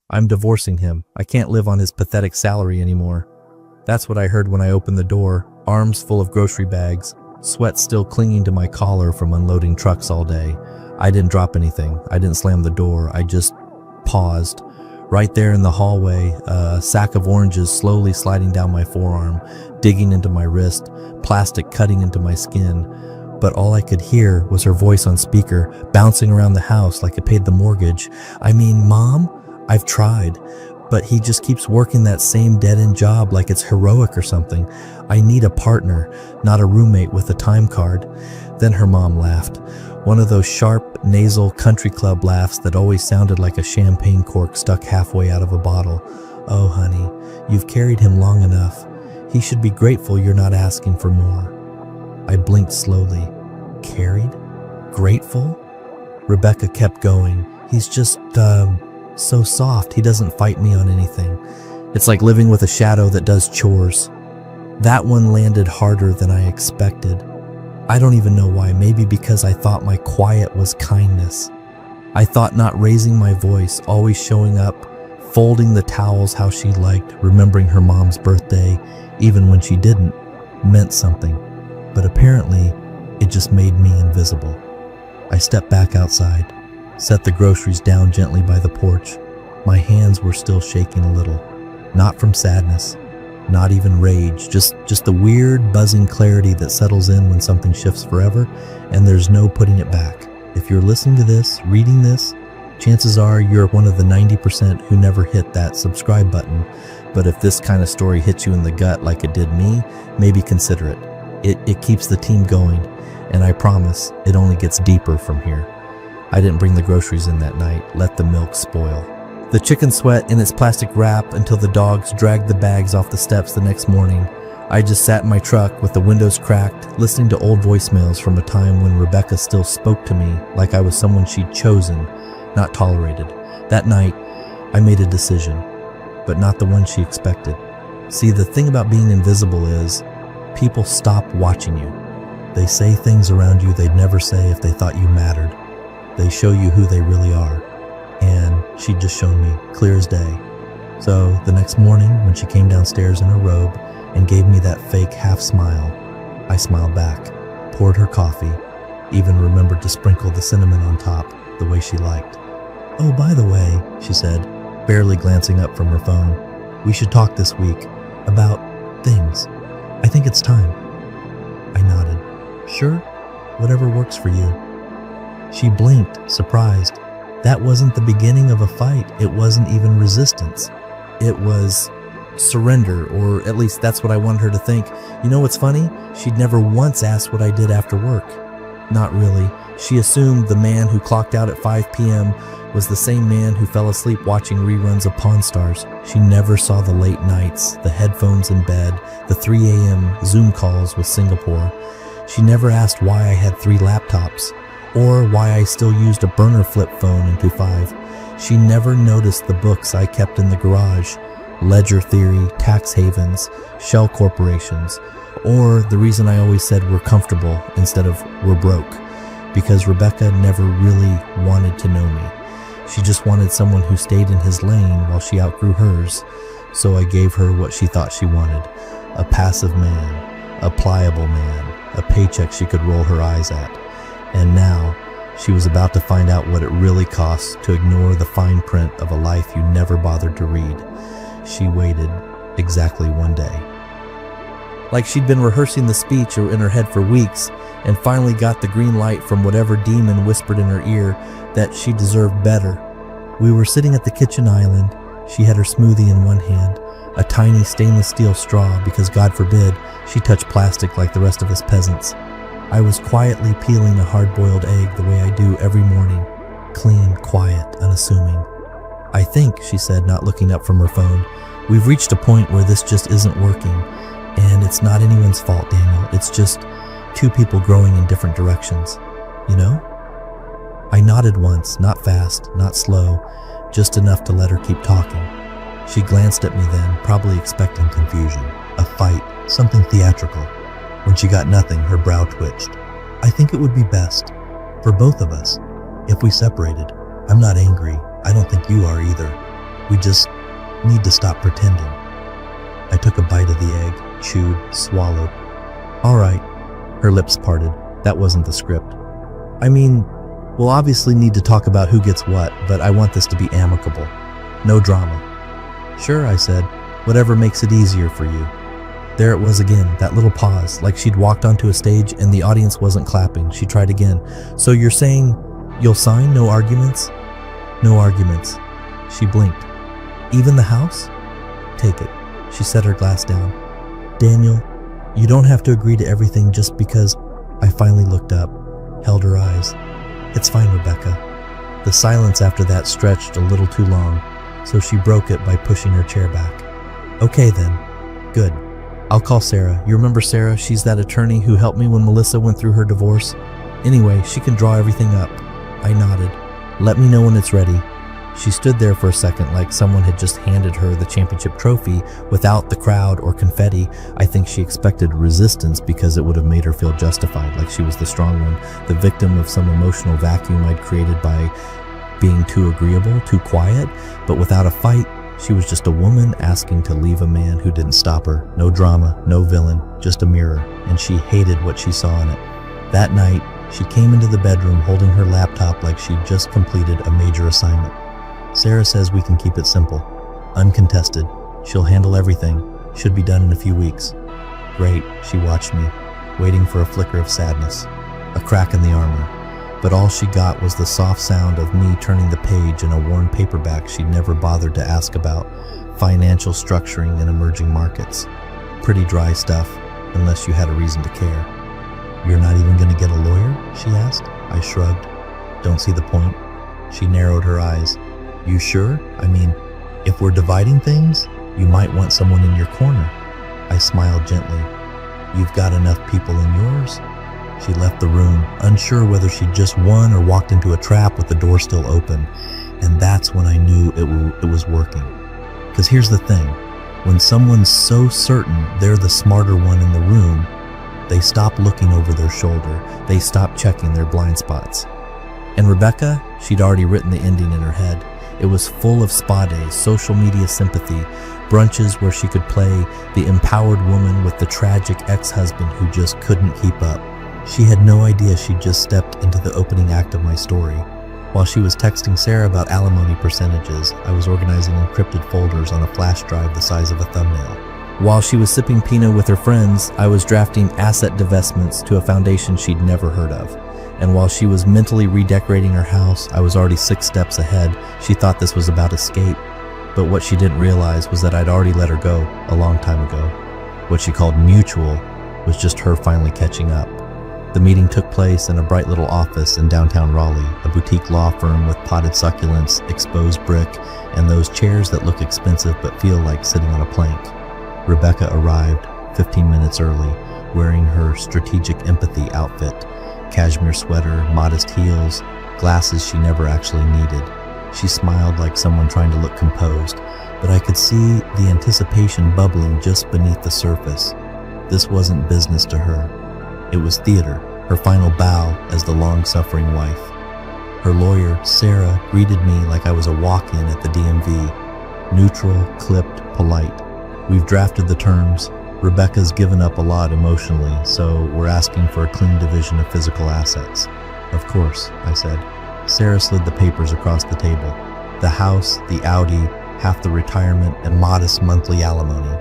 I'm divorcing him. I can't live on his pathetic salary anymore. That's what I heard when I opened the door, arms full of grocery bags, sweat still clinging to my collar from unloading trucks all day. I didn't drop anything. I didn't slam the door. I just paused. Right there in the hallway, a sack of oranges slowly sliding down my forearm, digging into my wrist, plastic cutting into my skin. But all I could hear was her voice on speaker, bouncing around the house like it paid the mortgage. I mean, Mom, I've tried, but he just keeps working that same dead-end job like it's heroic or something. I need a partner, not a roommate with a time card. Then her mom laughed. One of those sharp, nasal country club laughs that always sounded like a champagne cork stuck halfway out of a bottle. Oh, honey, you've carried him long enough. He should be grateful you're not asking for more. I blinked slowly. Carried? Grateful? Rebecca kept going. He's just, so soft. He doesn't fight me on anything. It's like living with a shadow that does chores. That one landed harder than I expected. I don't even know why. Maybe because I thought my quiet was kindness. I thought not raising my voice, always showing up, folding the towels how she liked, remembering her mom's birthday, even when she didn't, meant something. But apparently, it just made me invisible. I stepped back outside, set the groceries down gently by the porch. My hands were still shaking a little, not from sadness, not even rage, just the weird buzzing clarity that settles in when something shifts forever and there's no putting it back. If you're listening to this, reading this, chances are you're one of the 90% who never hit that subscribe button. But if this kind of story hits you in the gut like it did me, maybe consider it. It keeps the team going, and I promise it only gets deeper from here. I didn't bring the groceries in that night, let the milk spoil. The chicken sweat in its plastic wrap until the dogs dragged the bags off the steps the next morning. I just sat in my truck with the windows cracked, listening to old voicemails from a time when Rebecca still spoke to me like I was someone she'd chosen, not tolerated. That night, I made a decision, but not the one she expected. See, the thing about being invisible is, people stop watching you. They say things around you they'd never say if they thought you mattered. They show you who they really are. And she'd just shown me, clear as day. So the next morning, when she came downstairs in her robe and gave me that fake half smile, I smiled back, poured her coffee, even remembered to sprinkle the cinnamon on top the way she liked. Oh, by the way, she said, barely glancing up from her phone, we should talk this week about things. I think it's time. I nodded. Sure, whatever works for you. She blinked, surprised. That wasn't the beginning of a fight. It wasn't even resistance. It was surrender, or at least that's what I wanted her to think. You know what's funny? She'd never once asked what I did after work. Not really. She assumed the man who clocked out at 5 p.m. was the same man who fell asleep watching reruns of Pawn Stars. She never saw the late nights, the headphones in bed, the 3 a.m. Zoom calls with Singapore. She never asked why I had 3 laptops, or why I still used a burner flip phone in 2.5. She never noticed the books I kept in the garage, ledger theory, tax havens, shell corporations, or the reason I always said we're comfortable instead of we're broke, because Rebecca never really wanted to know me. She just wanted someone who stayed in his lane while she outgrew hers, so I gave her what she thought she wanted, a passive man, a pliable man, a paycheck she could roll her eyes at. And now, she was about to find out what it really costs to ignore the fine print of a life you never bothered to read. She waited exactly 1 day. Like she'd been rehearsing the speech in her head for weeks, and finally got the green light from whatever demon whispered in her ear that she deserved better. We were sitting at the kitchen island. She had her smoothie in one hand, a tiny stainless steel straw because, God forbid, she touched plastic like the rest of us peasants. I was quietly peeling a hard-boiled egg the way I do every morning, clean, quiet, unassuming. I think, she said, not looking up from her phone, we've reached a point where this just isn't working, and it's not anyone's fault, Daniel. It's just 2 people growing in different directions, you know? I nodded once, not fast, not slow, just enough to let her keep talking. She glanced at me then, probably expecting confusion, a fight, something theatrical. When she got nothing, her brow twitched. I think it would be best, for both of us, if we separated. I'm not angry. I don't think you are either. We just need to stop pretending. I took a bite of the egg, chewed, swallowed. All right. Her lips parted. That wasn't the script. I mean, we'll obviously need to talk about who gets what, but I want this to be amicable. No drama. Sure, I said. Whatever makes it easier for you. There it was again, that little pause, like she'd walked onto a stage and the audience wasn't clapping. She tried again. So you're saying you'll sign? No arguments? No arguments. She blinked. Even the house? Take it. She set her glass down. Daniel, you don't have to agree to everything just because. I finally looked up, held her eyes. It's fine, Rebecca. The silence after that stretched a little too long, so she broke it by pushing her chair back. Okay then. Good. I'll call Sarah. You remember Sarah? She's that attorney who helped me when Melissa went through her divorce. Anyway, she can draw everything up. I nodded. Let me know when it's ready. She stood there for a second like someone had just handed her the championship trophy without the crowd or confetti. I think she expected resistance because it would have made her feel justified, like she was the strong one, the victim of some emotional vacuum I'd created by being too agreeable, too quiet. But without a fight, she was just a woman asking to leave a man who didn't stop her. No drama, no villain, just a mirror, and she hated what she saw in it. That night, she came into the bedroom holding her laptop like she'd just completed a major assignment. Sarah says we can keep it simple, uncontested. She'll handle everything. Should be done in a few weeks. Great, she watched me, waiting for a flicker of sadness, a crack in the armor. But all she got was the soft sound of me turning the page in a worn paperback she'd never bothered to ask about, financial structuring in emerging markets. Pretty dry stuff, unless you had a reason to care. You're not even going to get a lawyer? She asked. I shrugged. Don't see the point. She narrowed her eyes. You sure? I mean, if we're dividing things, you might want someone in your corner. I smiled gently. You've got enough people in yours? She left the room, unsure whether she'd just won or walked into a trap with the door still open. And that's when I knew it was working. Because here's the thing. When someone's so certain they're the smarter one in the room, they stop looking over their shoulder. They stop checking their blind spots. And Rebecca, she'd already written the ending in her head. It was full of spa days, social media sympathy, brunches where she could play the empowered woman with the tragic ex-husband who just couldn't keep up. She had no idea she'd just stepped into the opening act of my story. While she was texting Sarah about alimony percentages, I was organizing encrypted folders on a flash drive the size of a thumbnail. While she was sipping Pinot with her friends, I was drafting asset divestments to a foundation she'd never heard of. And while she was mentally redecorating her house, I was already 6 steps ahead. She thought this was about escape. But what she didn't realize was that I'd already let her go a long time ago. What she called mutual was just her finally catching up. The meeting took place in a bright little office in downtown Raleigh, a boutique law firm with potted succulents, exposed brick, and those chairs that look expensive but feel like sitting on a plank. Rebecca arrived 15 minutes early, wearing her strategic empathy outfit. Cashmere sweater, modest heels, glasses she never actually needed. She smiled like someone trying to look composed, but I could see the anticipation bubbling just beneath the surface. This wasn't business to her. It was theater, her final bow as the long-suffering wife. Her lawyer, Sarah, greeted me like I was a walk-in at the DMV. Neutral, clipped, polite. We've drafted the terms. Rebecca's given up a lot emotionally, so we're asking for a clean division of physical assets. Of course, I said. Sarah slid the papers across the table. The house, the Audi, half the retirement, and modest monthly alimony.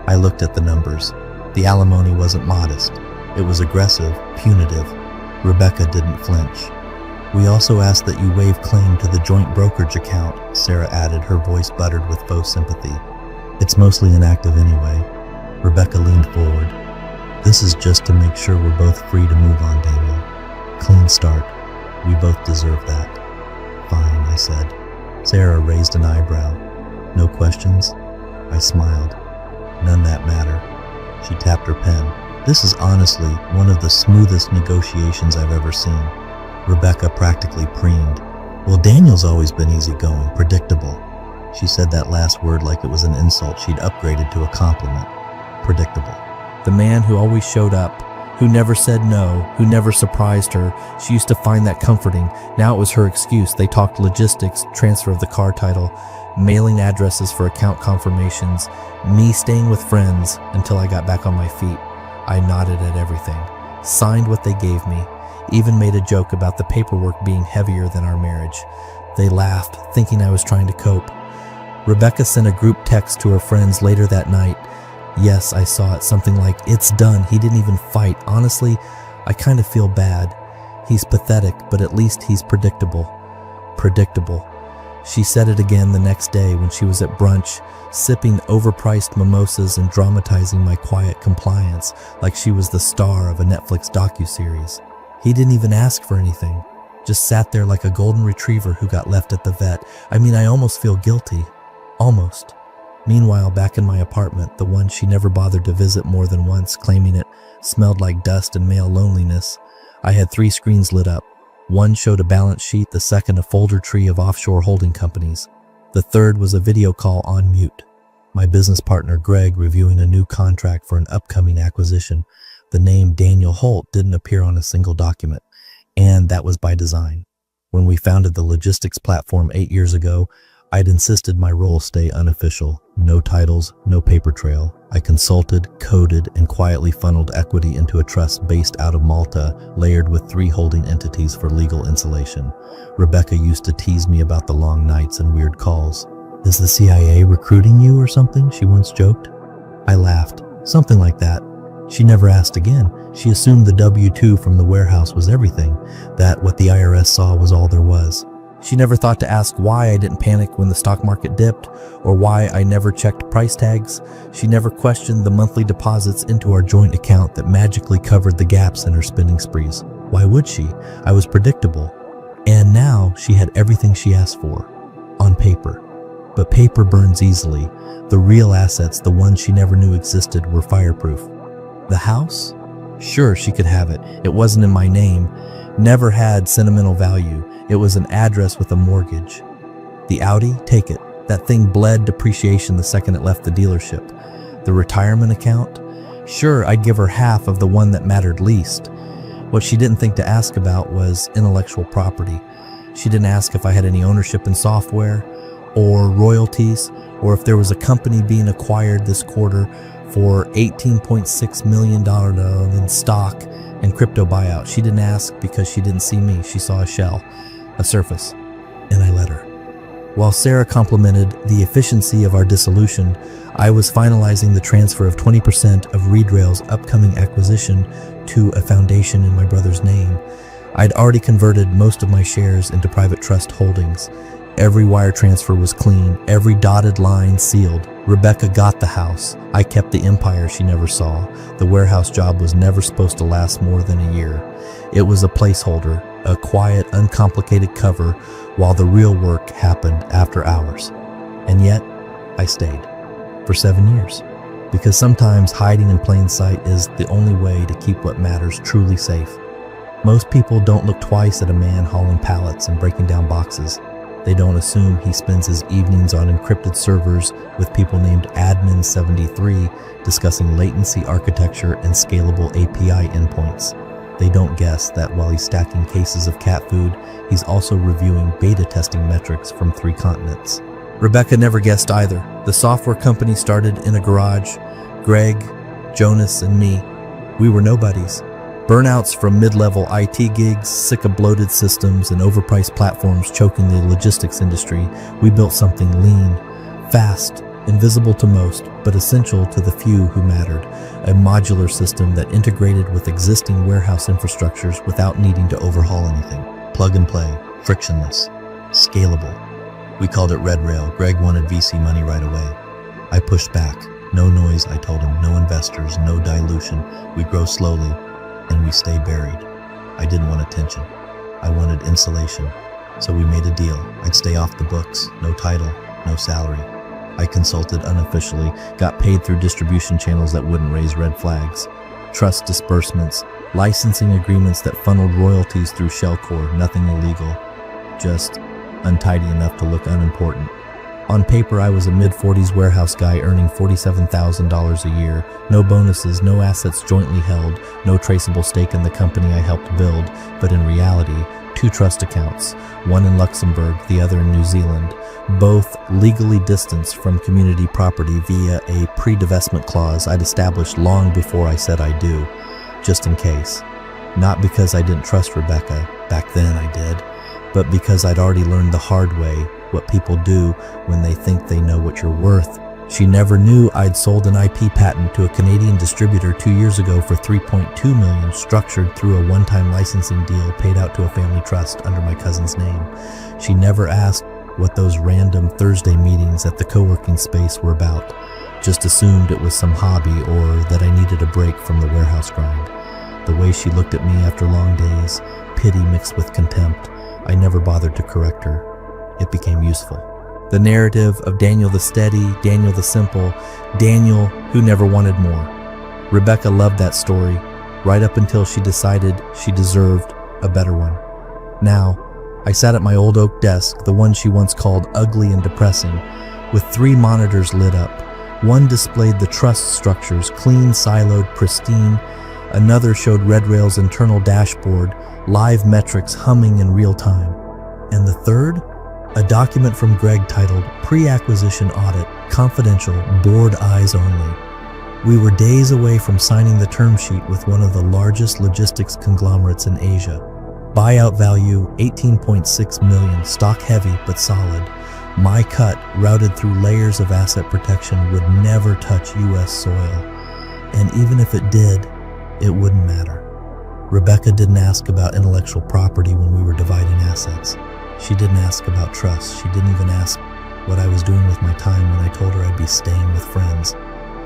I looked at the numbers. The alimony wasn't modest. It was aggressive, punitive. Rebecca didn't flinch. We also ask that you waive claim to the joint brokerage account, Sarah added, her voice buttered with faux sympathy. It's mostly inactive anyway. Rebecca leaned forward. This is just to make sure we're both free to move on, Daniel. Clean start. We both deserve that. Fine, I said. Sarah raised an eyebrow. No questions? I smiled. None that matter. She tapped her pen. This is honestly one of the smoothest negotiations I've ever seen. Rebecca practically preened. Well, Daniel's always been easygoing, predictable. She said that last word like it was an insult she'd upgraded to a compliment. Predictable. The man who always showed up, who never said no, who never surprised her. She used to find that comforting. Now it was her excuse. They talked logistics, transfer of the car title. mailing addresses for account confirmations, me staying with friends until I got back on my feet. I nodded at everything, signed what they gave me, even made a joke about the paperwork being heavier than our marriage. They laughed, thinking I was trying to cope. Rebecca sent a group text to her friends later that night. Yes, I saw it, something like, "It's done, he didn't even fight. Honestly, I kind of feel bad. He's pathetic, but at least he's predictable." Predictable. She said it again the next day when she was at brunch, sipping overpriced mimosas and dramatizing my quiet compliance like she was the star of a Netflix docuseries. He didn't even ask for anything, just sat there like a golden retriever who got left at the vet. I mean, I almost feel guilty. Almost. Meanwhile, back in my apartment, the one she never bothered to visit more than once, claiming it smelled like dust and male loneliness, I had 3 screens lit up. One showed a balance sheet, the second a folder tree of offshore holding companies. The third was a video call on mute. My business partner, Greg, reviewing a new contract for an upcoming acquisition. The name Daniel Holt didn't appear on a single document, and that was by design. When we founded the logistics platform 8 years ago, I'd insisted my role stay unofficial. No titles, no paper trail. I consulted, coded, and quietly funneled equity into a trust based out of Malta, layered with 3 holding entities for legal insulation. Rebecca used to tease me about the long nights and weird calls. "Is the CIA recruiting you or something?" she once joked. I laughed. Something like that. She never asked again. She assumed the W-2 from the warehouse was everything, that what the IRS saw was all there was. She never thought to ask why I didn't panic when the stock market dipped, or why I never checked price tags. She never questioned the monthly deposits into our joint account that magically covered the gaps in her spending sprees. Why would she? I was predictable. And now she had everything she asked for. On paper. But paper burns easily. The real assets, the ones she never knew existed, were fireproof. The house? Sure, she could have it. It wasn't in my name. Never had sentimental value. It was an address with a mortgage. The Audi? Take it. That thing bled depreciation the second it left the dealership. The retirement account? Sure, I'd give her half of the one that mattered least. What she didn't think to ask about was intellectual property. She didn't ask if I had any ownership in software, or royalties, or if there was a company being acquired this quarter for $18.6 million in stock and crypto buyout. She didn't ask because she didn't see me. She saw a shell, a surface, and I let her. While Sarah complimented the efficiency of our dissolution, I was finalizing the transfer of 20% of ReadRail's upcoming acquisition to a foundation in my brother's name. I'd already converted most of my shares into private trust holdings. Every wire transfer was clean, every dotted line sealed. Rebecca got the house. I kept the empire she never saw. The warehouse job was never supposed to last more than a year. It was a placeholder, a quiet, uncomplicated cover, while the real work happened after hours. And yet, I stayed. For 7 years. Because sometimes hiding in plain sight is the only way to keep what matters truly safe. Most people don't look twice at a man hauling pallets and breaking down boxes. They don't assume he spends his evenings on encrypted servers with people named Admin73 discussing latency architecture and scalable API endpoints. They don't guess that while he's stacking cases of cat food, he's also reviewing beta testing metrics from 3 continents. Rebecca never guessed either. The software company started in a garage. Greg, Jonas, and me. We were nobodies. Burnouts from mid-level IT gigs, sick of bloated systems and overpriced platforms choking the logistics industry. We built something lean, fast, invisible to most, but essential to the few who mattered. A modular system that integrated with existing warehouse infrastructures without needing to overhaul anything. Plug and play, frictionless, scalable. We called it ReadRail. Greg wanted VC money right away. I pushed back. No noise, I told him. No investors, no dilution. We grow slowly. And we stay buried. I didn't want attention. I wanted insulation. So we made a deal. I'd stay off the books. No title, no salary. I consulted unofficially, got paid through distribution channels that wouldn't raise red flags. Trust disbursements, licensing agreements that funneled royalties through Shellcore, nothing illegal. Just untidy enough to look unimportant. On paper, I was a mid-40s warehouse guy earning $47,000 a year. No bonuses, no assets jointly held, no traceable stake in the company I helped build. But in reality, 2 trust accounts, one in Luxembourg, the other in New Zealand, both legally distanced from community property via a pre-divestment clause I'd established long before I said I do, just in case. Not because I didn't trust Rebecca, back then I did, but because I'd already learned the hard way what people do when they think they know what you're worth. She never knew I'd sold an IP patent to a Canadian distributor 2 years ago for $3.2 million, structured through a one-time licensing deal paid out to a family trust under my cousin's name. She never asked what those random Thursday meetings at the co-working space were about, just assumed it was some hobby or that I needed a break from the warehouse grind. The way she looked at me after long days, pity mixed with contempt, I never bothered to correct her. It became useful. The narrative of Daniel the Steady, Daniel the Simple, Daniel who never wanted more. Rebecca loved that story, right up until she decided she deserved a better one. Now, I sat at my old oak desk, the one she once called ugly and depressing, with 3 monitors lit up. One displayed the trust structures, clean, siloed, pristine. Another showed Red Rail's internal dashboard, live metrics humming in real time. And the third? A document from Greg titled Pre-Acquisition Audit, Confidential, Board Eyes Only. We were days away from signing the term sheet with one of the largest logistics conglomerates in Asia. Buyout value $18.6 million, stock heavy but solid. My cut, routed through layers of asset protection, would never touch U.S. soil. And even if it did, it wouldn't matter. Rebecca didn't ask about intellectual property when we were dividing assets. She didn't ask about trust. She didn't even ask what I was doing with my time when I told her I'd be staying with friends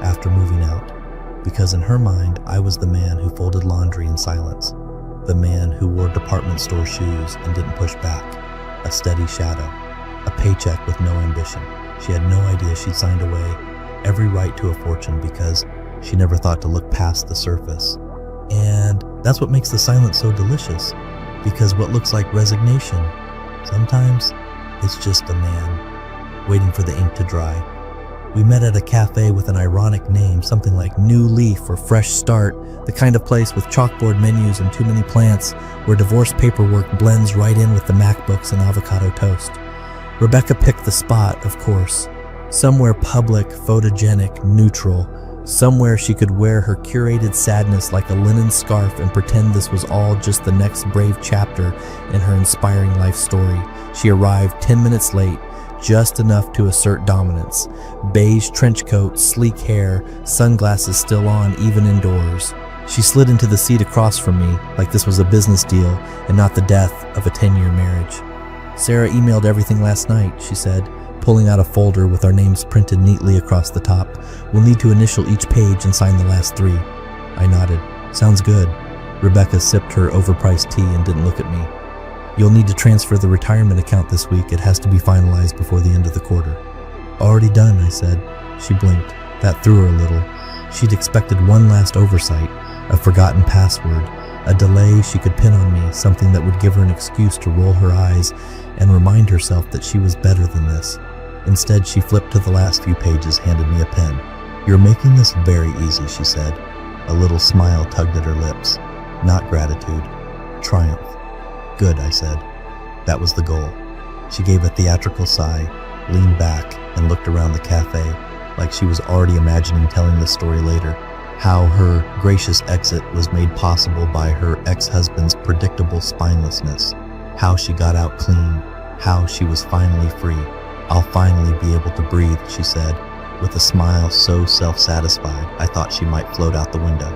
after moving out. Because in her mind, I was the man who folded laundry in silence. The man who wore department store shoes and didn't push back. A steady shadow. A paycheck with no ambition. She had no idea she'd signed away every right to a fortune because she never thought to look past the surface. And that's what makes the silence so delicious. Because what looks like resignation, sometimes it's just a man waiting for the ink to dry. We met at a cafe with an ironic name, something like New Leaf or Fresh Start, the kind of place with chalkboard menus and too many plants, where divorce paperwork blends right in with the MacBooks and avocado toast. Rebecca picked the spot, of course. Somewhere public, photogenic, neutral. Somewhere she could wear her curated sadness like a linen scarf and pretend this was all just the next brave chapter in her inspiring life story. She arrived 10 minutes late, just enough to assert dominance. Beige trench coat, sleek hair, sunglasses still on even indoors. She slid into the seat across from me like this was a business deal and not the death of a 10-year marriage. Sarah emailed everything last night, she said, pulling out a folder with our names printed neatly across the top. We'll need to initial each page and sign the last 3. I nodded. Sounds good. Rebecca sipped her overpriced tea and didn't look at me. You'll need to transfer the retirement account this week. It has to be finalized before the end of the quarter. Already done, I said. She blinked. That threw her a little. She'd expected one last oversight, a forgotten password, a delay she could pin on me, something that would give her an excuse to roll her eyes and remind herself that she was better than this. Instead, she flipped to the last few pages, handed me a pen. You're making this very easy, she said. A little smile tugged at her lips. Not gratitude. Triumph. Good, I said. That was the goal. She gave a theatrical sigh, leaned back, and looked around the cafe like she was already imagining telling the story later. How her gracious exit was made possible by her ex-husband's predictable spinelessness. How she got out clean. How she was finally free. I'll finally be able to breathe, she said, with a smile so self-satisfied I thought she might float out the window.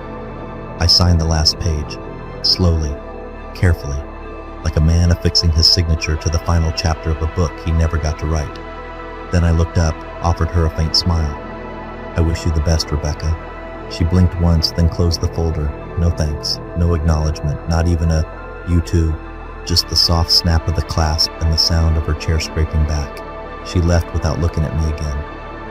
I signed the last page, slowly, carefully, like a man affixing his signature to the final chapter of a book he never got to write. Then I looked up, offered her a faint smile. I wish you the best, Rebecca. She blinked once, then closed the folder. No thanks, no acknowledgement, not even a you too, just the soft snap of the clasp and the sound of her chair scraping back. She left without looking at me again.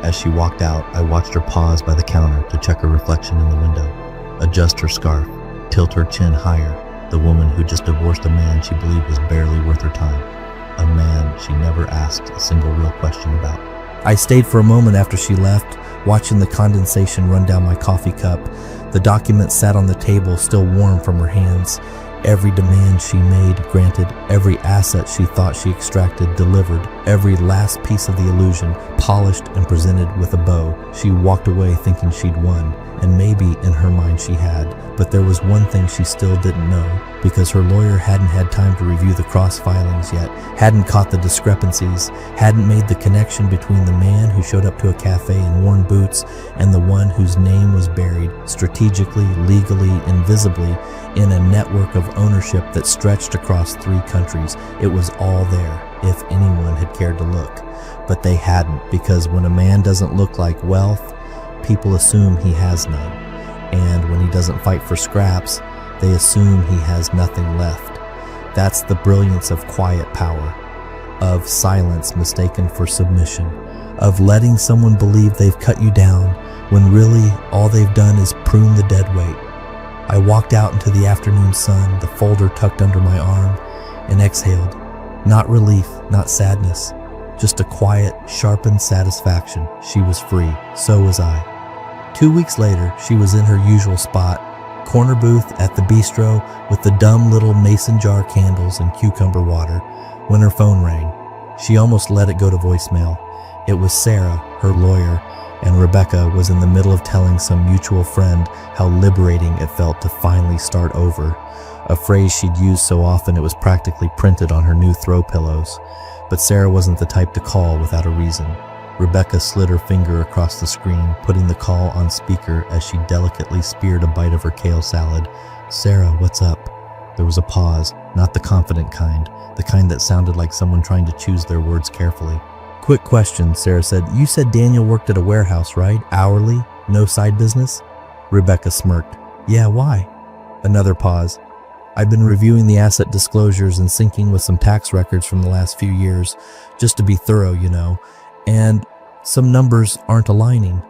As she walked out, I watched her pause by the counter to check her reflection in the window, adjust her scarf, tilt her chin higher, the woman who just divorced a man she believed was barely worth her time, a man she never asked a single real question about. I stayed for a moment after she left, watching the condensation run down my coffee cup. The document sat on the table, still warm from her hands. Every demand she made granted, every asset she thought she extracted delivered, every last piece of the illusion polished and presented with a bow. She walked away thinking she'd won, and maybe in her mind she had, but there was one thing she still didn't know, because her lawyer hadn't had time to review the cross filings yet, hadn't caught the discrepancies, hadn't made the connection between the man who showed up to a cafe in worn boots and the one whose name was buried strategically, legally, invisibly in a network of ownership that stretched across 3 countries. It was all there, if anyone had cared to look. But they hadn't, because when a man doesn't look like wealth, people assume he has none. And when he doesn't fight for scraps, they assume he has nothing left. That's the brilliance of quiet power, of silence mistaken for submission, of letting someone believe they've cut you down when really all they've done is prune the dead weight. I walked out into the afternoon sun, the folder tucked under my arm, and exhaled. Not relief, not sadness, just a quiet, sharpened satisfaction. She was free. So was I. 2 weeks later, she was in her usual spot, corner booth at the bistro with the dumb little mason jar candles and cucumber water, when her phone rang. She almost let it go to voicemail. It was Sarah, her lawyer, and Rebecca was in the middle of telling some mutual friend how liberating it felt to finally start over, a phrase she'd used so often it was practically printed on her new throw pillows. But Sarah wasn't the type to call without a reason. Rebecca slid her finger across the screen, putting the call on speaker as she delicately speared a bite of her kale salad. "Sarah, what's up?" There was a pause, not the confident kind, the kind that sounded like someone trying to choose their words carefully. "Quick question," Sarah said. "You said Daniel worked at a warehouse, right? Hourly? No side business?" Rebecca smirked. "Yeah, why?" Another pause. "I've been reviewing the asset disclosures and syncing with some tax records from the last few years, just to be thorough, you know. And some numbers aren't aligning."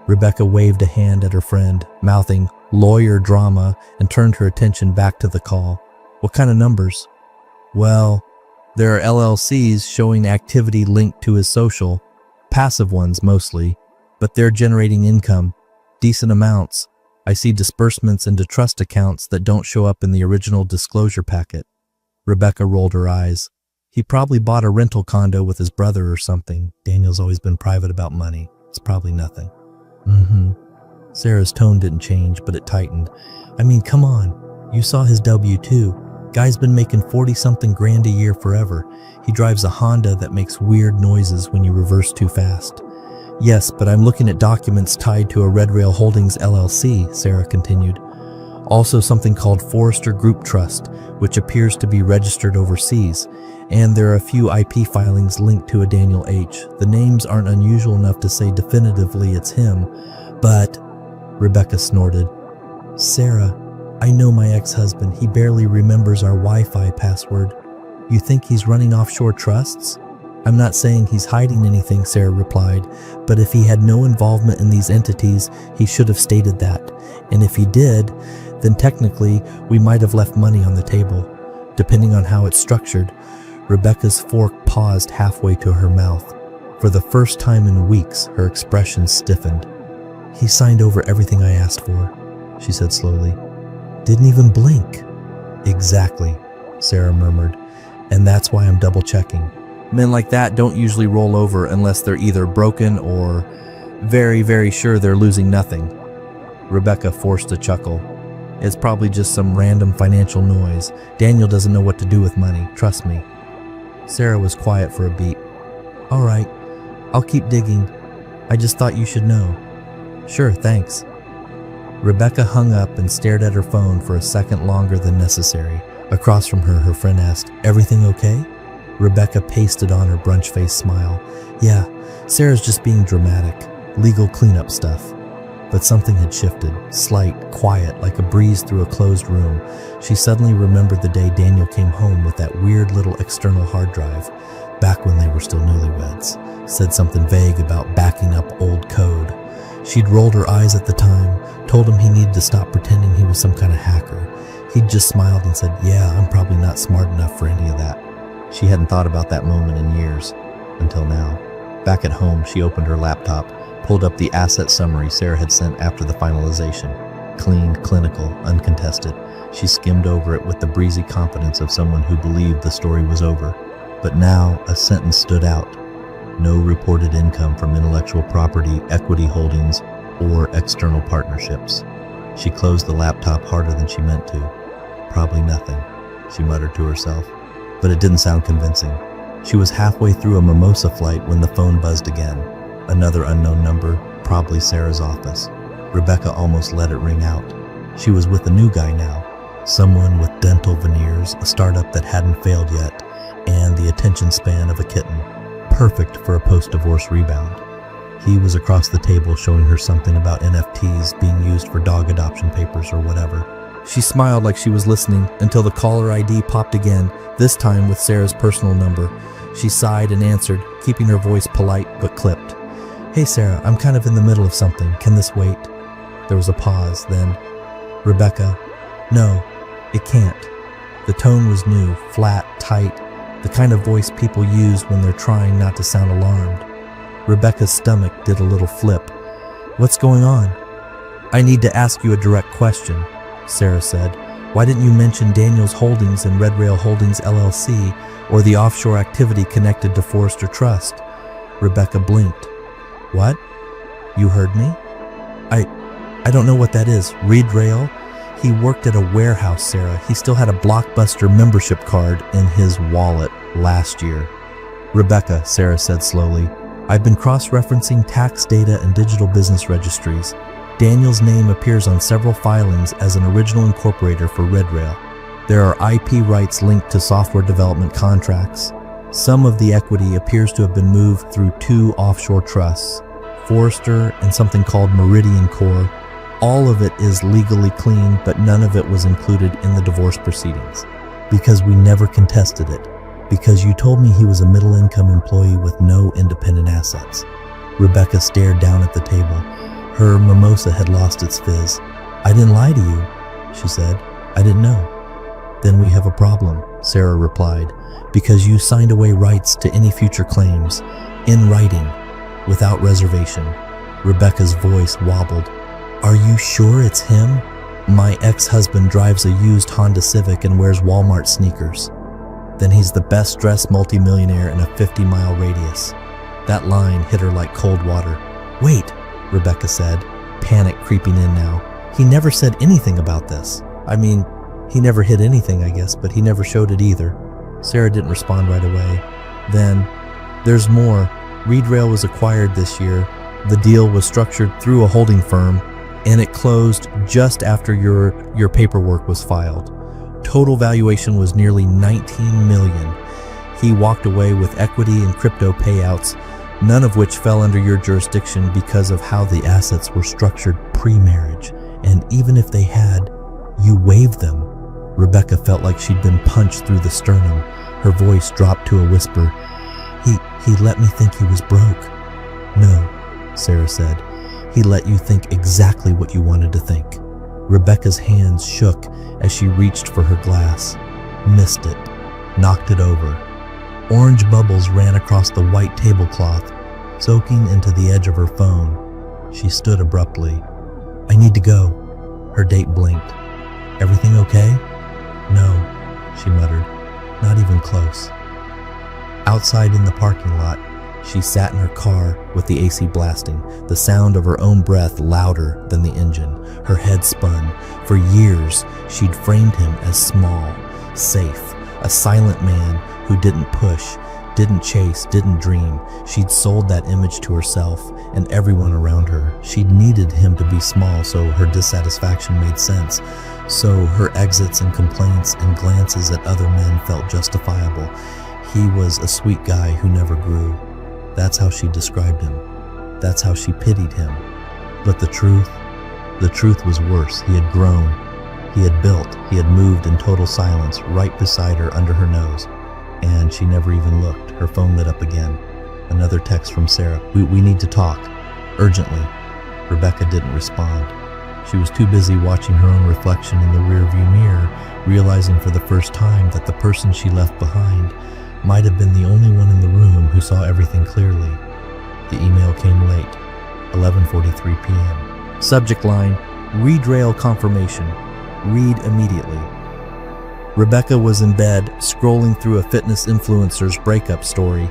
Rebecca waved a hand at her friend, mouthing lawyer drama, and turned her attention back to the call. "What kind of numbers?" "Well, there are LLCs showing activity linked to his social, passive ones mostly, but they're generating income, decent amounts. I see disbursements into trust accounts that don't show up in the original disclosure packet." Rebecca rolled her eyes. "He probably bought a rental condo with his brother or something. Daniel's always been private about money. It's probably nothing." Sarah's tone didn't change, but it tightened. "I mean, come on. You saw his W-2. Guy's been making 40-something grand a year forever. He drives a Honda that makes weird noises when you reverse too fast." "Yes, but I'm looking at documents tied to a Red Rail Holdings LLC," Sarah continued. "Also something called Forrester Group Trust, which appears to be registered overseas. And there are a few IP filings linked to a Daniel H. The names aren't unusual enough to say definitively it's him, but..." Rebecca snorted. "Sarah, I know my ex-husband. He barely remembers our Wi-Fi password. You think he's running offshore trusts?" "I'm not saying he's hiding anything," Sarah replied, "but if he had no involvement in these entities, he should have stated that. And if he did, then technically we might have left money on the table, depending on how it's structured." Rebecca's fork paused halfway to her mouth. For the first time in weeks, her expression stiffened. "He signed over everything I asked for," she said slowly. "Didn't even blink." "Exactly," Sarah murmured, "and that's why I'm double-checking. Men like that don't usually roll over unless they're either broken or very, very sure they're losing nothing." Rebecca forced a chuckle. "It's probably just some random financial noise. Daniel doesn't know what to do with money, trust me." Sarah was quiet for a beat. "All right, I'll keep digging. I just thought you should know." "Sure, thanks." Rebecca hung up and stared at her phone for a second longer than necessary. Across from her, her friend asked, "Everything okay?" Rebecca pasted on her brunch-faced smile. "Yeah, Sarah's just being dramatic. Legal cleanup stuff." But something had shifted, slight, quiet, like a breeze through a closed room. She suddenly remembered the day Daniel came home with that weird little external hard drive, back when they were still newlyweds. Said something vague about backing up old code. She'd rolled her eyes at the time, told him he needed to stop pretending he was some kind of hacker. He'd just smiled and said, "Yeah, I'm probably not smart enough for any of that." She hadn't thought about that moment in years, until now. Back at home, she opened her laptop, pulled up the asset summary Sarah had sent after the finalization. clean, clinical, uncontested. She skimmed over it with the breezy confidence of someone who believed the story was over. But now a sentence stood out. No reported income from intellectual property, equity holdings, or external partnerships. She closed the laptop harder than she meant to. Probably nothing, she muttered to herself, but it didn't sound convincing. She was halfway through a mimosa flight when the phone buzzed again. Another unknown number, probably Sarah's office. Rebecca almost let it ring out. She was with a new guy now, someone with dental veneers, a startup that hadn't failed yet, and the attention span of a kitten, perfect for a post-divorce rebound. He was across the table showing her something about NFTs being used for dog adoption papers or whatever. She smiled like she was listening until the caller ID popped again, this time with Sarah's personal number. She sighed and answered, keeping her voice polite but clipped. "Hey Sarah, I'm kind of in the middle of something. Can this wait?" There was a pause, then, "Rebecca, no, it can't." The tone was new, flat, tight, the kind of voice people use when they're trying not to sound alarmed. Rebecca's stomach did a little flip. "What's going on?" "I need to ask you a direct question," Sarah said. "Why didn't you mention Daniels Holdings and Red Rail Holdings LLC or the offshore activity connected to Forrester Trust?" Rebecca blinked. "What? You heard me?" I don't know what that is. Red Rail? He worked at a warehouse, Sarah. He still had a Blockbuster membership card in his wallet last year." "Rebecca," Sarah said slowly, "I've been cross-referencing tax data and digital business registries. Daniel's name appears on several filings as an original incorporator for Red Rail. There are IP rights linked to software development contracts. Some of the equity appears to have been moved through 2 offshore trusts, Forrester and something called Meridian Core. All of it is legally clean, but none of it was included in the divorce proceedings. Because we never contested it. Because you told me he was a middle-income employee with no independent assets." Rebecca stared down at the table. Her mimosa had lost its fizz. "I didn't lie to you," she said. "I didn't know." "Then we have a problem," Sarah replied, "because you signed away rights to any future claims, in writing, without reservation." Rebecca's voice wobbled. "Are you sure it's him? My ex-husband drives a used Honda Civic and wears Walmart sneakers." "Then he's the best-dressed multimillionaire in a 50-mile radius." That line hit her like cold water. "Wait," Rebecca said, panic creeping in now. "He never said anything about this. I mean, he never hid anything, I guess, but he never showed it either." Sarah didn't respond right away. Then, "There's more. Red Rail was acquired this year. The deal was structured through a holding firm, and it closed just after your paperwork was filed. Total valuation was nearly $19 million. He walked away with equity and crypto payouts, none of which fell under your jurisdiction because of how the assets were structured pre-marriage. And even if they had, you waived them." Rebecca felt like she'd been punched through the sternum. Her voice dropped to a whisper. He let me think he was broke." "No," Sarah said. "He let you think exactly what you wanted to think." Rebecca's hands shook as she reached for her glass, missed it, knocked it over. Orange bubbles ran across the white tablecloth, soaking into the edge of her phone. She stood abruptly. "I need to go." Her date blinked. "Everything okay?" "No," she muttered. "Not even close." Outside in the parking lot, she sat in her car with the AC blasting, the sound of her own breath louder than the engine. Her head spun. For years, she'd framed him as small, safe, a silent man who didn't push, didn't chase, didn't dream. She'd sold that image to herself and everyone around her. She'd needed him to be small so her dissatisfaction made sense, so her exits and complaints and glances at other men felt justifiable. He was a sweet guy who never grew. That's how she described him. That's how she pitied him. But the truth was worse. He had grown. He had built. He had moved in total silence right beside her under her nose. And she never even looked. Her phone lit up again. Another text from Sarah. We need to talk. Urgently. Rebecca didn't respond. She was too busy watching her own reflection in the rearview mirror, realizing for the first time that the person she left behind might have been the only one in the room who saw everything clearly. The email came late, 11:43 p.m. Subject line, Read rail confirmation. Read immediately. Rebecca was in bed, scrolling through a fitness influencer's breakup story.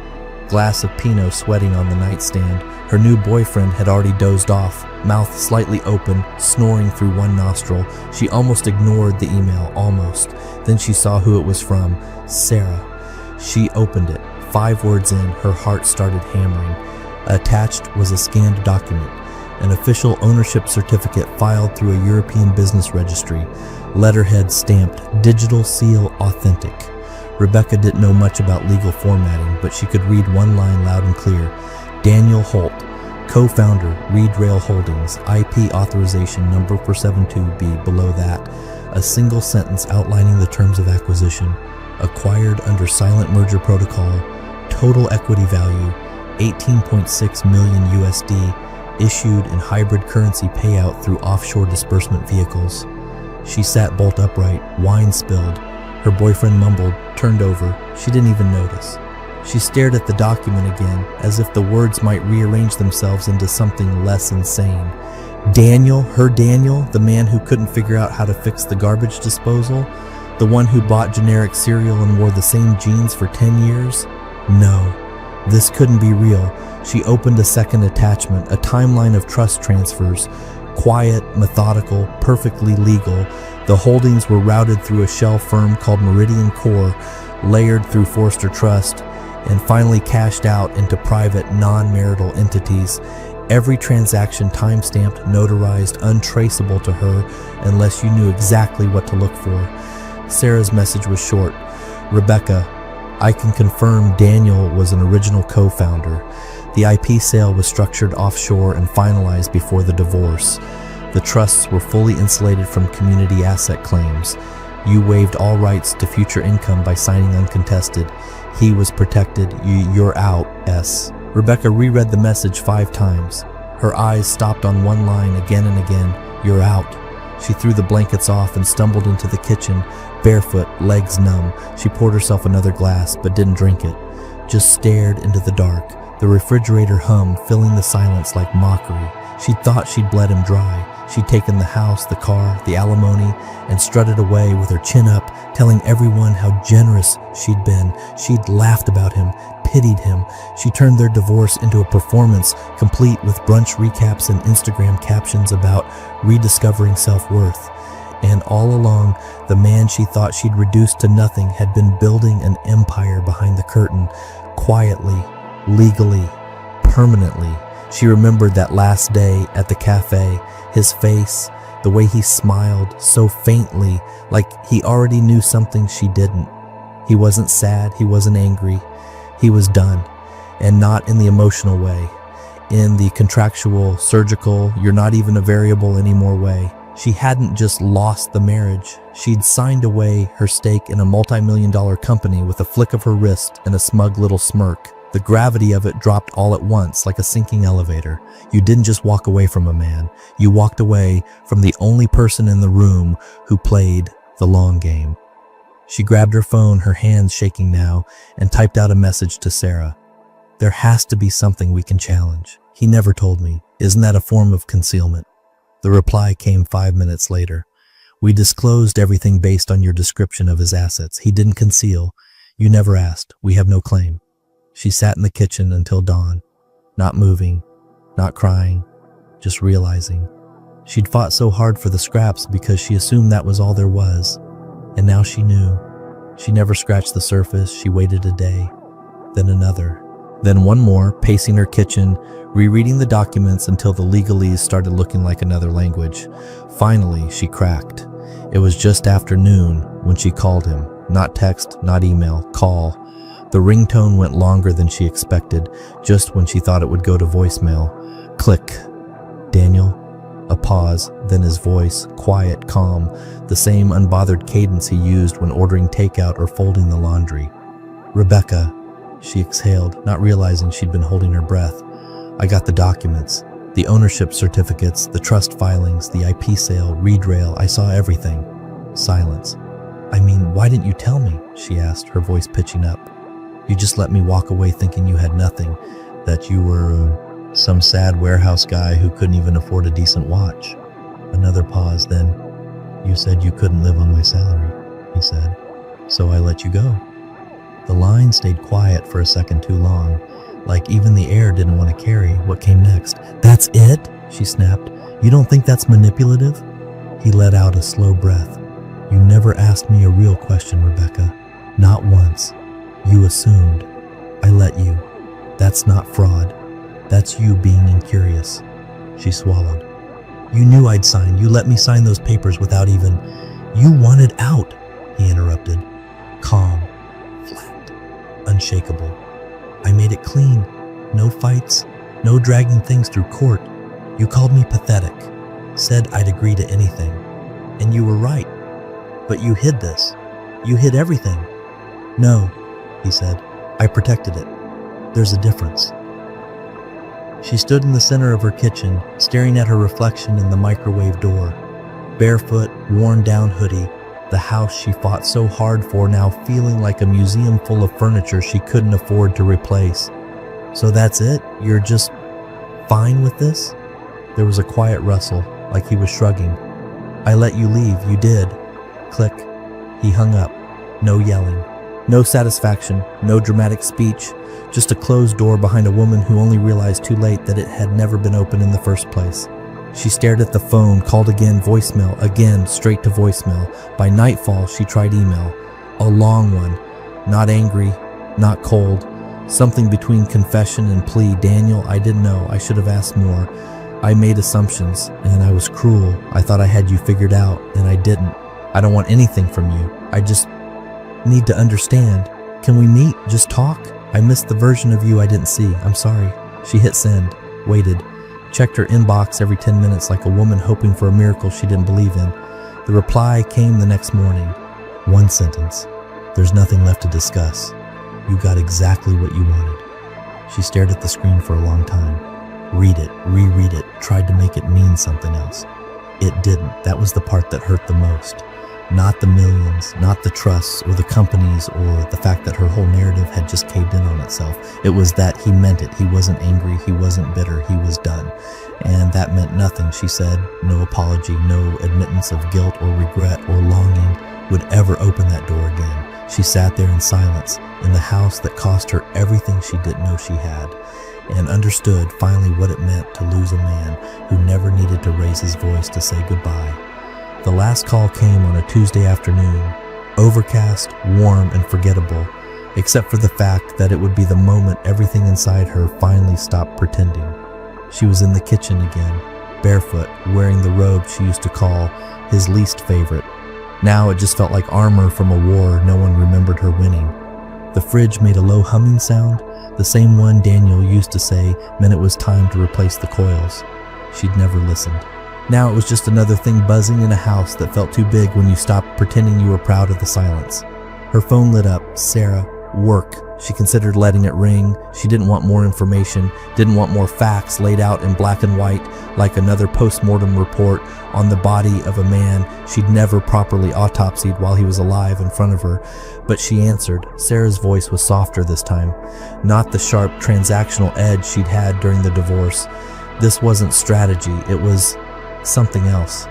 Glass of Pinot sweating on the nightstand. Her new boyfriend had already dozed off, mouth slightly open, snoring through one nostril. She almost ignored the email, almost. Then she saw who it was from, Sarah. She opened it. 5 words in, her heart started hammering. Attached was a scanned document, an official ownership certificate filed through a European business registry, letterhead stamped, digital seal authentic. Rebecca didn't know much about legal formatting, but she could read one line loud and clear. Daniel Holt, co-founder, Read Rail Holdings, IP authorization number for 72B. Below that, a single sentence outlining the terms of acquisition. Acquired under silent merger protocol. Total equity value, 18.6 million USD. Issued in hybrid currency payout through offshore disbursement vehicles. She sat bolt upright, wine spilled. Her boyfriend mumbled, turned over. She didn't even notice. She stared at the document again, as if the words might rearrange themselves into something less insane. Daniel, her Daniel, the man who couldn't figure out how to fix the garbage disposal? The one who bought generic cereal and wore the same jeans for 10 years? No, this couldn't be real. She opened a second attachment, a timeline of trust transfers. Quiet, methodical, perfectly legal. The holdings were routed through a shell firm called Meridian Core, layered through Forster Trust, and finally cashed out into private, non-marital entities. Every transaction time-stamped, notarized, untraceable to her unless you knew exactly what to look for. Sarah's message was short. Rebecca, I can confirm Daniel was an original co-founder. The IP sale was structured offshore and finalized before the divorce. The trusts were fully insulated from community asset claims. You waived all rights to future income by signing uncontested. He was protected. You're out, S. Rebecca reread the message 5 times. Her eyes stopped on one line again and again. You're out. She threw the blankets off and stumbled into the kitchen, barefoot, legs numb. She poured herself another glass, but didn't drink it. Just stared into the dark. The refrigerator hummed, filling the silence like mockery. She thought she'd bled him dry. She'd taken the house, the car, the alimony, and strutted away with her chin up, telling everyone how generous she'd been. She'd laughed about him, pitied him. She turned their divorce into a performance, complete with brunch recaps and Instagram captions about rediscovering self-worth. And all along, the man she thought she'd reduced to nothing had been building an empire behind the curtain, quietly, legally, permanently. She remembered that last day at the cafe, his face, the way he smiled so faintly, like he already knew something she didn't. He wasn't sad, he wasn't angry. He was done, and not in the emotional way, in the contractual, surgical, you're not even a variable anymore way. She hadn't just lost the marriage. She'd signed away her stake in a multi-million-dollar company with a flick of her wrist and a smug little smirk. The gravity of it dropped all at once, like a sinking elevator. You didn't just walk away from a man. You walked away from the only person in the room who played the long game. She grabbed her phone, her hands shaking now, and typed out a message to Sarah. There has to be something we can challenge. He never told me. Isn't that a form of concealment? The reply came 5 minutes later. We disclosed everything based on your description of his assets. He didn't conceal. You never asked. We have no claim. She sat in the kitchen until dawn, not moving, not crying, just realizing. She'd fought so hard for the scraps because she assumed that was all there was. And now she knew. She never scratched the surface. She waited a day, then another, then one more, pacing her kitchen, rereading the documents until the legalese started looking like another language. Finally, she cracked. It was just after noon when she called him. Not text, not email, call. The ringtone went longer than she expected, just when she thought it would go to voicemail. Click. Daniel. A pause, then his voice, quiet, calm, the same unbothered cadence he used when ordering takeout or folding the laundry. Rebecca, she exhaled, not realizing she'd been holding her breath. I got the documents, the ownership certificates, the trust filings, the IP sale, Read Rail. I saw everything. Silence. I mean, why didn't you tell me? She asked, her voice pitching up. You just let me walk away thinking you had nothing, that you were some sad warehouse guy who couldn't even afford a decent watch. Another pause, then, "You said you couldn't live on my salary," he said. "So I let you go." The line stayed quiet for a second too long, like even the air didn't want to carry what came next. "That's it?" she snapped. "You don't think that's manipulative?" He let out a slow breath. "You never asked me a real question, Rebecca. Not once. You assumed. I let you. That's not fraud. That's you being incurious." She swallowed. "You knew I'd sign. You let me sign those papers without even—" "You wanted out," he interrupted. Calm, flat, unshakable. "I made it clean. No fights, no dragging things through court. You called me pathetic, said I'd agree to anything. And you were right. But you hid this. You hid everything." "No," he said. "I protected it. There's a difference." She stood in the center of her kitchen, staring at her reflection in the microwave door. Barefoot, worn-down hoodie, the house she fought so hard for now feeling like a museum full of furniture she couldn't afford to replace. "So that's it? You're just fine with this?" There was a quiet rustle, like he was shrugging. "I let you leave, you did." Click. He hung up. No yelling. No satisfaction, no dramatic speech, just a closed door behind a woman who only realized too late that it had never been open in the first place. She stared at the phone, called again, voicemail, again, straight to voicemail. By nightfall, she tried email. A long one. Not angry, not cold. Something between confession and plea. "Daniel, I didn't know. I should have asked more. I made assumptions, and I was cruel. I thought I had you figured out, and I didn't. I don't want anything from you. I just need to understand. Can we meet? Just talk? I missed the version of you I didn't see. I'm sorry." She hit send, waited, checked her inbox every 10 minutes like a woman hoping for a miracle she didn't believe in. The reply came the next morning. One sentence. "There's nothing left to discuss. You got exactly what you wanted." She stared at the screen for a long time. Read it, reread it, tried to make it mean something else. It didn't. That was the part that hurt the most. Not the millions, not the trusts or the companies or the fact that her whole narrative had just caved in on itself. It was that he meant it. He wasn't angry. He wasn't bitter. He was done. And that meant nothing, she said. No apology, no admittance of guilt or regret or longing would ever open that door again. She sat there in silence, in the house that cost her everything she didn't know she had, and understood finally what it meant to lose a man who never needed to raise his voice to say goodbye. The last call came on a Tuesday afternoon, overcast, warm, and forgettable, except for the fact that it would be the moment everything inside her finally stopped pretending. She was in the kitchen again, barefoot, wearing the robe she used to call his least favorite. Now it just felt like armor from a war no one remembered her winning. The fridge made a low humming sound, the same one Daniel used to say meant it was time to replace the coils. She'd never listened. Now it was just another thing buzzing in a house that felt too big when you stopped pretending you were proud of the silence. Her phone lit up. Sarah. Work. She considered letting it ring. She didn't want more information, didn't want more facts laid out in black and white like another post-mortem report on the body of a man she'd never properly autopsied while he was alive in front of her. But she answered. Sarah's voice was softer this time, not the sharp transactional edge she'd had during the divorce. This wasn't strategy, it was something else.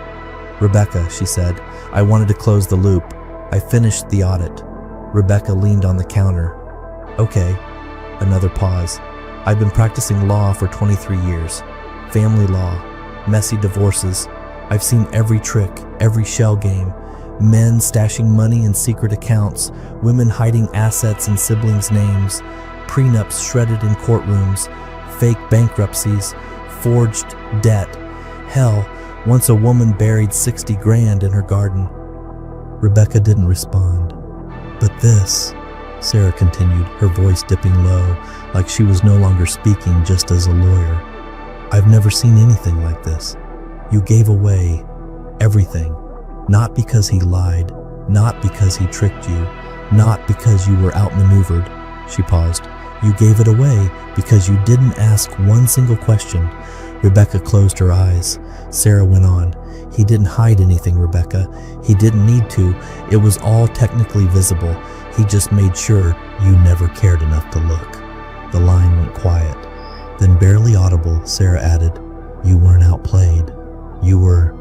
"Rebecca," she said, "I wanted to close the loop. I finished the audit." Rebecca leaned on the counter. "Okay." Another pause. "I've been practicing law for 23 years. Family law, messy divorces. I've seen every trick, every shell game. Men stashing money in secret accounts, women hiding assets in siblings' names, prenups shredded in courtrooms, fake bankruptcies, forged debt. Hell, once a woman buried 60 grand in her garden." Rebecca didn't respond. "But this," Sarah continued, her voice dipping low, like she was no longer speaking just as a lawyer. "I've never seen anything like this. You gave away everything, not because he lied, not because he tricked you, not because you were outmaneuvered." She paused. "You gave it away because you didn't ask one single question." Rebecca closed her eyes. Sarah went on. "He didn't hide anything, Rebecca. He didn't need to. It was all technically visible. He just made sure you never cared enough to look." The line went quiet. Then, barely audible, Sarah added, "You weren't outplayed. You were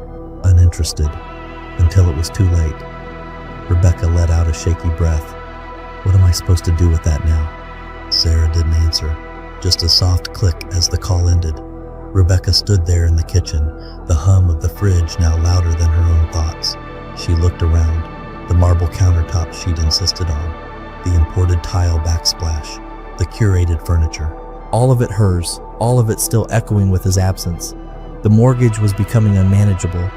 interested, until it was too late. Rebecca let out a shaky breath. What am I supposed to do with that now? Sarah didn't answer, just a soft click as the call ended. Rebecca stood there in the kitchen, the hum of the fridge now louder than her own thoughts. She looked around, the marble countertops she'd insisted on, the imported tile backsplash, the curated furniture. All of it hers, all of it still echoing with his absence. The mortgage was becoming unmanageable.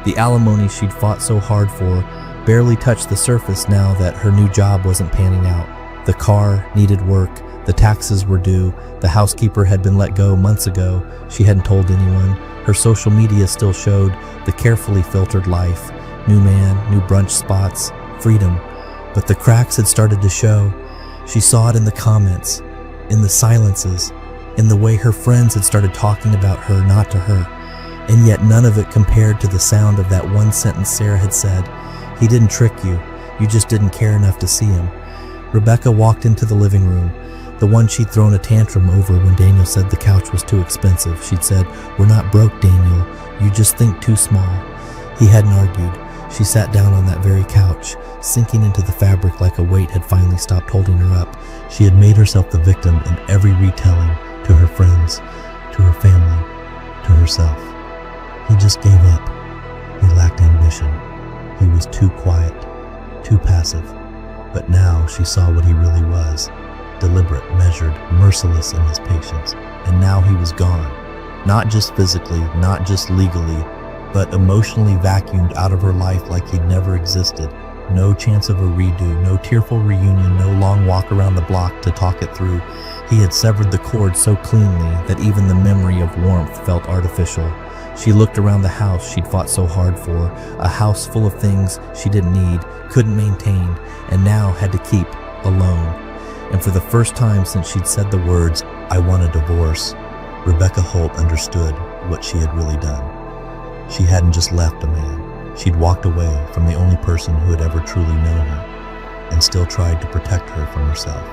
The alimony she'd fought so hard for barely touched the surface now that her new job wasn't panning out. The car needed work, the taxes were due, the housekeeper had been let go months ago. She hadn't told anyone. Her social media still showed the carefully filtered life. New man, new brunch spots, freedom. But the cracks had started to show. She saw it in the comments, in the silences, in the way her friends had started talking about her, not to her. And yet none of it compared to the sound of that one sentence Sarah had said. He didn't trick you. You just didn't care enough to see him. Rebecca walked into the living room, the one she'd thrown a tantrum over when Daniel said the couch was too expensive. She'd said, "We're not broke, Daniel. You just think too small." He hadn't argued. She sat down on that very couch, sinking into the fabric like a weight had finally stopped holding her up. She had made herself the victim in every retelling, to her friends, to her family, to herself. He just gave up. He lacked ambition. He was too quiet, too passive. But now she saw what he really was. Deliberate, measured, merciless in his patience. And now he was gone. Not just physically, not just legally, but emotionally vacuumed out of her life like he'd never existed. No chance of a redo, no tearful reunion, no long walk around the block to talk it through. He had severed the cord so cleanly that even the memory of warmth felt artificial. She looked around the house she'd fought so hard for, a house full of things she didn't need, couldn't maintain, and now had to keep alone. And for the first time since she'd said the words, "I want a divorce," Rebecca Holt understood what she had really done. She hadn't just left a man. She'd walked away from the only person who had ever truly known her, and still tried to protect her from herself.